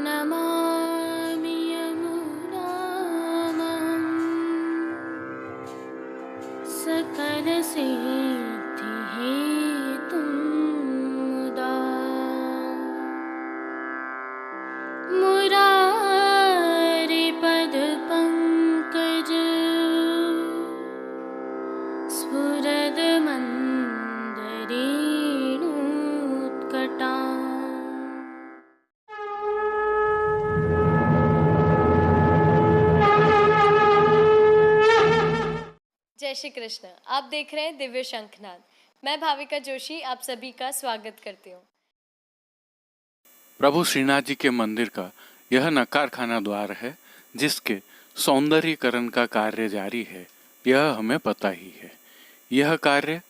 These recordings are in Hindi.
नमामि यमुनां सकलसिद्धिहेतुं मुदा मुरारिपदपङ्कज स्फुरदमन्दरेणुत्कटा। जय श्री कृष्ण। आप देख रहे हैं दिव्य शंखनाद। मैं भाविका जोशी आप सभी का स्वागत करती हूँ। प्रभु श्रीनाथ जी के मंदिर का यह नकारखाना द्वार है, जिसके सौंदर्यीकरण का कार्य जारी है, यह हमें पता ही है। यह कार्य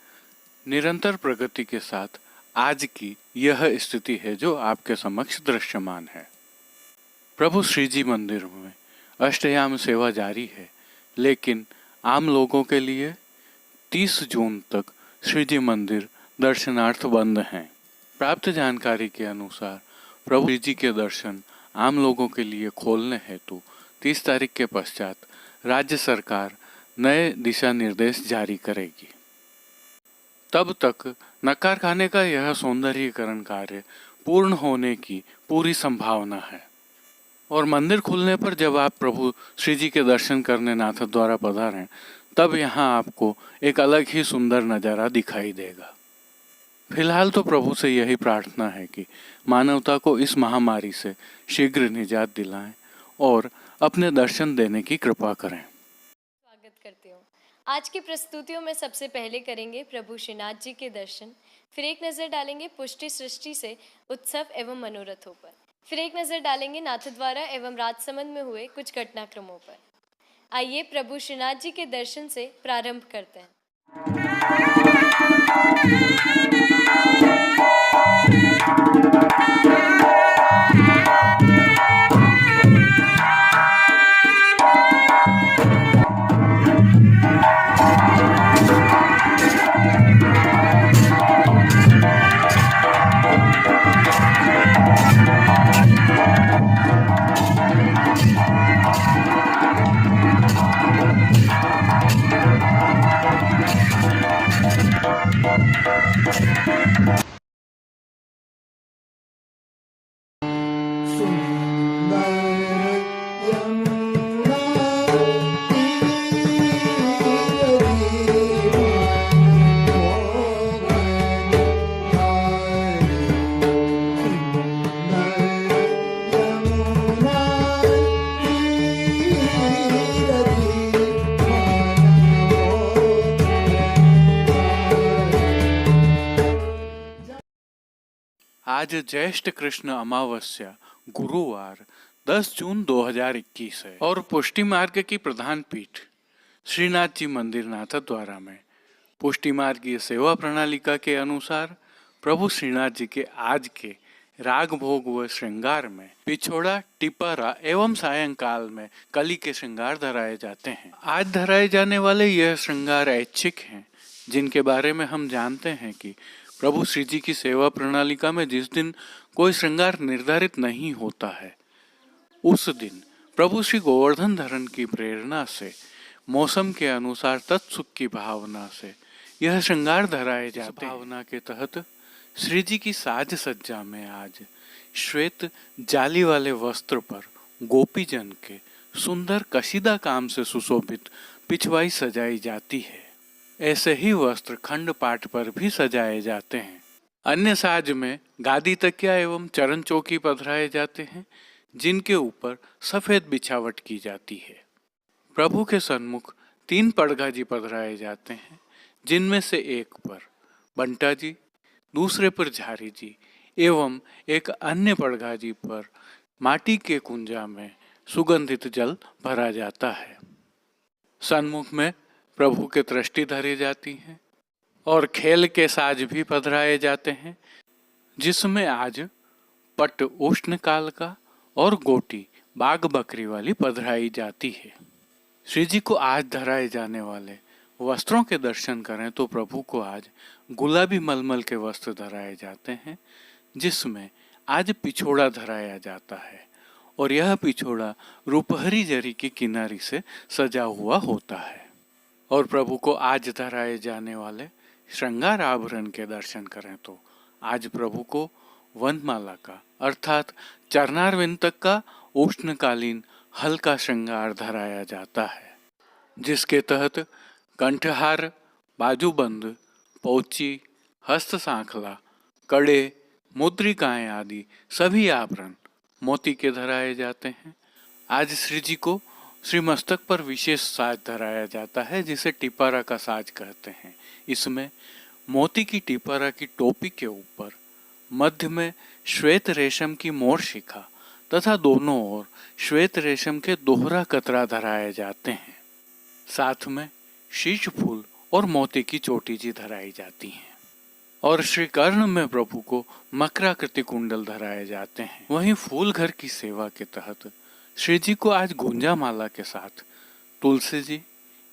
निरंतर प्रगति के साथ आज की यह स्थिति है जो आपके समक्ष दृश्यमान है। प्रभु श्री जी मंदिर में अष्टयाम सेवा जारी है, लेकिन आम लोगों के लिए 30 जून तक श्री जी मंदिर दर्शनार्थ बंद हैं। प्राप्त जानकारी के अनुसार प्रभु श्री जी के दर्शन आम लोगों के लिए खोलने हेतु 30 तारीख के पश्चात राज्य सरकार नए दिशा निर्देश जारी करेगी। तब तक नकारखाने का यह सौंदर्यीकरण कार्य पूर्ण होने की पूरी संभावना है और मंदिर खुलने पर जब आप प्रभु श्री जी के दर्शन करने नाथद्वारा पधारें, तब यहाँ आपको एक अलग ही सुंदर नज़ारा दिखाई देगा। फिलहाल तो प्रभु से यही प्रार्थना है कि मानवता को इस महामारी से शीघ्र निजात दिलाएं और अपने दर्शन देने की कृपा करें। स्वागत करती हूँ। आज की प्रस्तुतियों में सबसे पहले करेंगे प्रभु श्रीनाथ जी के दर्शन, फिर एक नज़र डालेंगे पुष्टि सृष्टि से उत्सव एवं मनोरथों पर, फिर एक नज़र डालेंगे नाथद्वारा एवं राजसमंद में हुए कुछ घटनाक्रमों पर। आइए प्रभु श्रीनाथ जी के दर्शन से प्रारंभ करते हैं। आज ज्येष्ठ कृष्ण अमावस्या गुरुवार 10 जून 2021 है और पुष्टि मार्ग की प्रधान पीठ श्रीनाथ जी मंदिर नाथद्वारा में पुष्टि मार्गीय सेवा प्रणालिका के अनुसार प्रभु श्रीनाथ जी के आज के राग भोग व श्रृंगार में पिछोड़ा, टिपरा एवं सायंकाल में कली के श्रृंगार धराए जाते हैं। आज धराए जाने वाले यह श्रृंगार ऐच्छिक हैं, जिनके बारे में हम जानते हैं कि प्रभु श्री जी की सेवा प्रणालिका में जिस दिन कोई श्रृंगार निर्धारित नहीं होता है, उस दिन प्रभु श्री गोवर्धन धरण की प्रेरणा से मौसम के अनुसार तत्सुख की भावना से यह श्रृंगार धराए जाते हैं। भावना के तहत श्री जी की साज सज्जा में आज श्वेत जाली वाले वस्त्र पर गोपीजन के सुंदर कशीदा काम से सुशोभित पिछवाई सजाई जाती है। ऐसे ही वस्त्र खंड पाठ पर भी सजाए जाते हैं। अन्य साज में गादी तकिया एवं चरण चौकी पधराए जाते हैं, जिनके ऊपर सफेद बिछावट की जाती है। प्रभु के सन्मुख 3 पड़गाजी पधराए जाते हैं, जिनमें से एक पर बंटा जी, दूसरे पर झारी जी एवं एक अन्य पड़गाजी पर माटी के कुंजा में सुगंधित जल भरा जाता है। सन्मुख में प्रभु के दृष्टि धरी जाती है और खेल के साज भी पधराए जाते हैं, जिसमें आज पट उष्ण काल का और गोटी बाघ बकरी वाली पधराई जाती है। श्री जी को आज धराए जाने वाले वस्त्रों के दर्शन करें तो प्रभु को आज गुलाबी मलमल के वस्त्र धराए जाते हैं, जिसमें आज पिछोड़ा धराया जाता है और यह पिछोड़ा रूपहरी जरी की किनारी से सजा हुआ होता है। और प्रभु को आज धराए जाने वाले श्रृंगार आभरण के दर्शन करें तो आज प्रभु को वनमाला का अर्थात चरणारविंद तक का उष्णकालीन हल्का श्रृंगार धराया जाता है, जिसके तहत कंठहार, बाजूबंद, पौची, हस्त सांखला, कड़े, मुद्रिकाएं आदि सभी आभरण मोती के धराए जाते हैं। आज श्री जी को श्री मस्तक पर विशेष साज धराया जाता है, जिसे टिपारा का साज कहते हैं। इसमें मोती की टिपारा की टोपी के ऊपर मध्य में श्वेत रेशम की मोर शिखा तथा दोनों ओर श्वेत रेशम के दोहरा कतरा धराए जाते हैं। साथ में शीश फूल और मोती की चोटी जी धराई जाती हैं और श्री कर्ण में प्रभु को मकराकृति कुंडल धराए जाते हैं। वहीं फूल घर की सेवा के तहत श्री जी को आज गुंजा माला के साथ तुलसी जी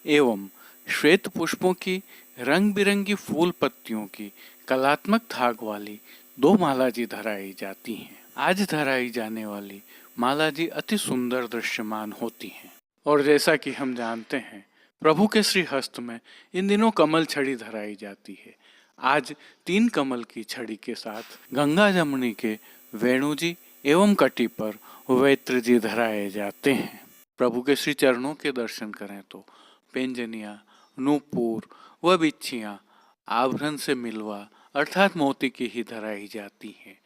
एवं श्वेत पुष्पों की रंग बिरंगी फूल पत्तियों की कलात्मक धाग वाली 2 माला जी धराई जाती हैं। आज धराई जाने वाली माला जी अति सुंदर दृश्यमान होती हैं और जैसा कि हम जानते हैं प्रभु के श्री हस्त में इन दिनों कमल छड़ी धराई जाती है। आज 3 कमल की छड़ी के साथ गंगा जमुनी के वेणु जी एवं कटी पर वेत्र जी धराए जाते हैं। प्रभु के श्री चरणों के दर्शन करें तो पेंजनिया, नूपुर व बिच्छियां आभरण से मिलवा अर्थात मोती की ही धराई जाती हैं।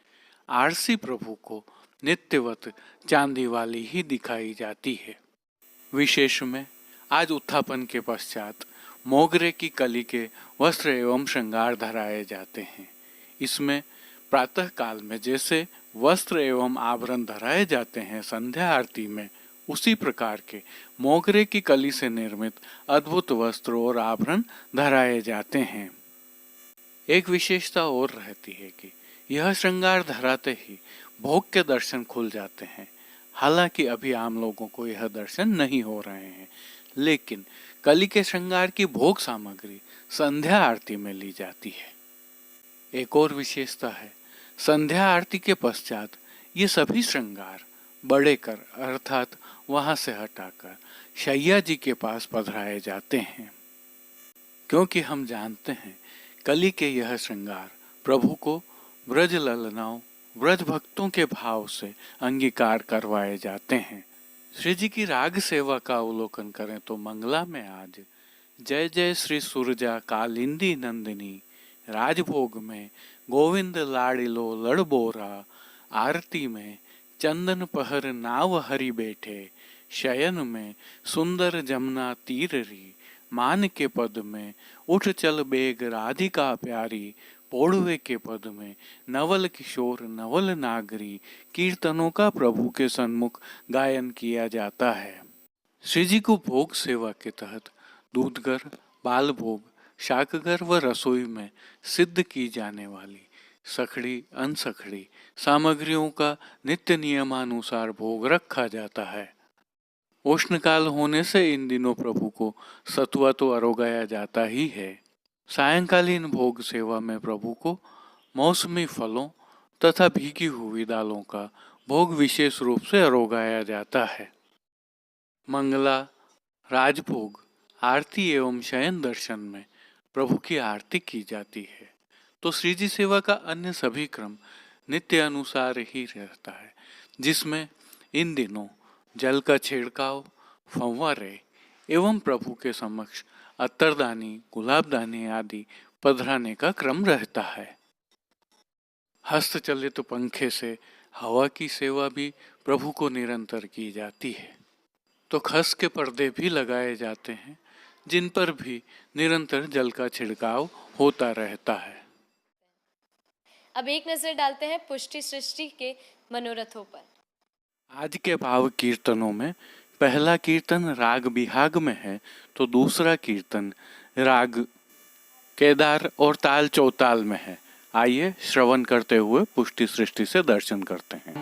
आरसी प्रभु को नित्यवत चांदी वाली ही दिखाई जाती है। विशेष में आज उत्थापन के पश्चात मोगरे की कली के वस्त्र एवं श्रृंगार धराए जाते हैं। इसमें प्रातः काल में जैसे वस्त्र एवं आभरण धराए जाते हैं संध्या आरती में, उसी प्रकार के मोगरे की कली से निर्मित अद्भुत वस्त्र और आभरण धराए जाते हैं। एक विशेषता और रहती है कि यह श्रृंगार धराते ही भोग के दर्शन खुल जाते हैं। हालांकि अभी आम लोगों को यह दर्शन नहीं हो रहे हैं, लेकिन कली के श्रृंगार की भोग सामग्री संध्या आरती में ली जाती है। एक और विशेषता है, संध्या आरती के पश्चात ये सभी श्रृंगार बड़े कर अर्थात वहां से हटाकर शैया जी के पास पधराए जाते हैं, क्योंकि हम जानते हैं कली के यह श्रृंगार प्रभु को ब्रज ललनाओं, ब्रज भक्तों के भाव से अंगीकार करवाए जाते हैं। श्री जी की राग सेवा का अवलोकन करें तो मंगला में आज जय जय श्री सुरजा कालिंदी नंदिनी, राजभोग में गोविंद लाडिलो लड़बोरा, आरती में चंदन पहर नाव हरि बैठे, शयन में सुंदर जमुना तीररी, मान के पद में उठ चल बेग राधिका प्यारी, पोड़वे के पद में नवल किशोर नवल नागरी कीर्तनों का प्रभु के सन्मुख गायन किया जाता है। श्री जी को भोग सेवा के तहत दूधगर, बाल भोग, शाकगर व रसोई में सिद्ध की जाने वाली सखड़ी अनसखड़ी सामग्रियों का नित्य नियमानुसार भोग रखा जाता है। उष्णकाल होने से इन दिनों प्रभु को सतुआ तो अरोगाया जाता ही है। सायंकालीन भोग सेवा में प्रभु को मौसमी फलों तथा भीगी हुई दालों का भोग विशेष रूप से अरोगाया जाता है। मंगला, राजभोग, आरती एवं शयन दर्शन में प्रभु की आरती की जाती है, तो श्री जी सेवा का अन्य सभी क्रम नित्य अनुसार ही रहता है, जिसमें इन दिनों जल का छिड़काव, फव्वारे एवं प्रभु के समक्ष अत्तरदानी, गुलाबदानी आदि पधराने का क्रम रहता है। हस्तचलित पंखे से हवा की सेवा भी प्रभु को निरंतर की जाती है, तो खस के पर्दे भी लगाए जाते हैं, जिन पर भी निरंतर जल का छिड़काव होता रहता है। अब एक नजर डालते हैं पुष्टि सृष्टि के मनोरथों पर। आज के भाव कीर्तनों में पहला कीर्तन राग बिहाग में है, तो दूसरा कीर्तन राग केदार और ताल चौताल में है। आइए श्रवण करते हुए पुष्टि सृष्टि से दर्शन करते हैं।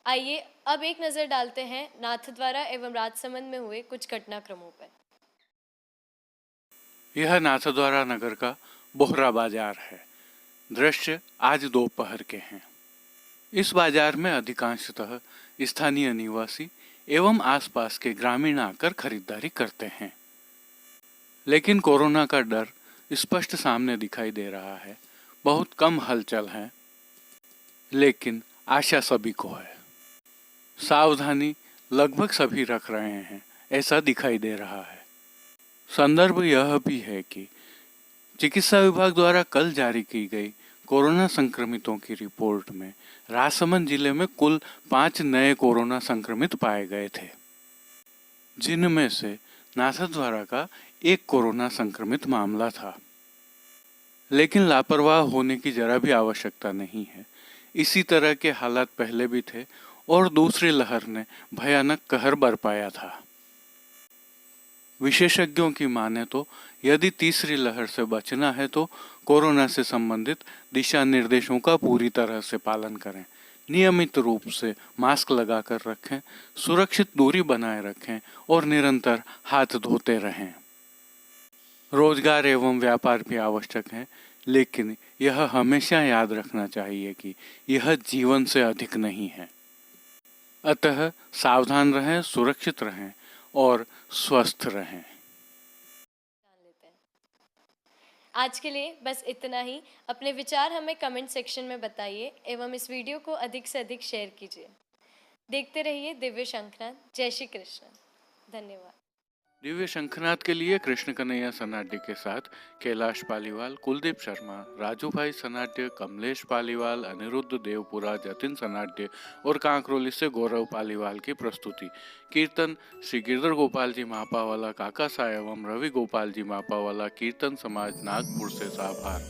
आइए अब एक नजर डालते हैं नाथद्वारा एवं राजसमंद में हुए कुछ घटनाक्रमों पर। यह नाथद्वारा नगर का बोहरा बाजार है। दृश्य आज दोपहर के हैं। इस बाजार में अधिकांशतः स्थानीय निवासी एवं आसपास के ग्रामीण आकर खरीदारी करते हैं, लेकिन कोरोना का डर स्पष्ट सामने दिखाई दे रहा है। बहुत कम हलचल है, लेकिन आशा सभी को है। सावधानी लगभग सभी रख रहे हैं, ऐसा दिखाई दे रहा है। संदर्भ यह भी है कि चिकित्सा विभाग द्वारा कल जारी की गई कोरोना संक्रमितों की रिपोर्ट में राजसमंद जिले में कुल 5 नए कोरोना संक्रमित पाए गए थे, जिनमें से नाथद्वारा का एक कोरोना संक्रमित मामला था। लेकिन लापरवाह होने की जरा भी आवश्यकता नहीं है। इसी तरह के हालात पहले भी थे और दूसरी लहर ने भयानक कहर बरपाया था। विशेषज्ञों की माने तो यदि तीसरी लहर से बचना है तो कोरोना से संबंधित दिशा निर्देशों का पूरी तरह से पालन करें, नियमित रूप से मास्क लगाकर रखें, सुरक्षित दूरी बनाए रखें और निरंतर हाथ धोते रहें। रोजगार एवं व्यापार भी आवश्यक है, लेकिन यह हमेशा याद रखना चाहिए कि यह जीवन से अधिक नहीं है। अतः सावधान रहें, सुरक्षित रहें और स्वस्थ रहें। जान लेते हैं। आज के लिए बस इतना ही। अपने विचार हमें कमेंट सेक्शन में बताइए एवं इस वीडियो को अधिक से अधिक शेयर कीजिए। देखते रहिए दिव्य शंखनाद। जय श्री कृष्ण। धन्यवाद। दिव्य शंखनाद के लिए कृष्ण कन्हैया सनाड्य के साथ कैलाश पालीवाल, कुलदीप शर्मा, राजू भाई सनाड्य, कमलेश पालीवाल, अनिरुद्ध देवपुरा, जतिन सनाड्य और कांकरोली से गौरव पालीवाल की प्रस्तुति। कीर्तन श्री गिरधर गोपाल जी मापावाला काका सा एवं रवि गोपाल जी मापावाला कीर्तन समाज नागपुर से साभार।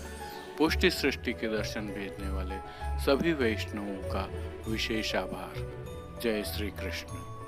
पुष्टि सृष्टि के दर्शन भेजने वाले सभी वैष्णवों का विशेष आभार। जय श्री कृष्ण।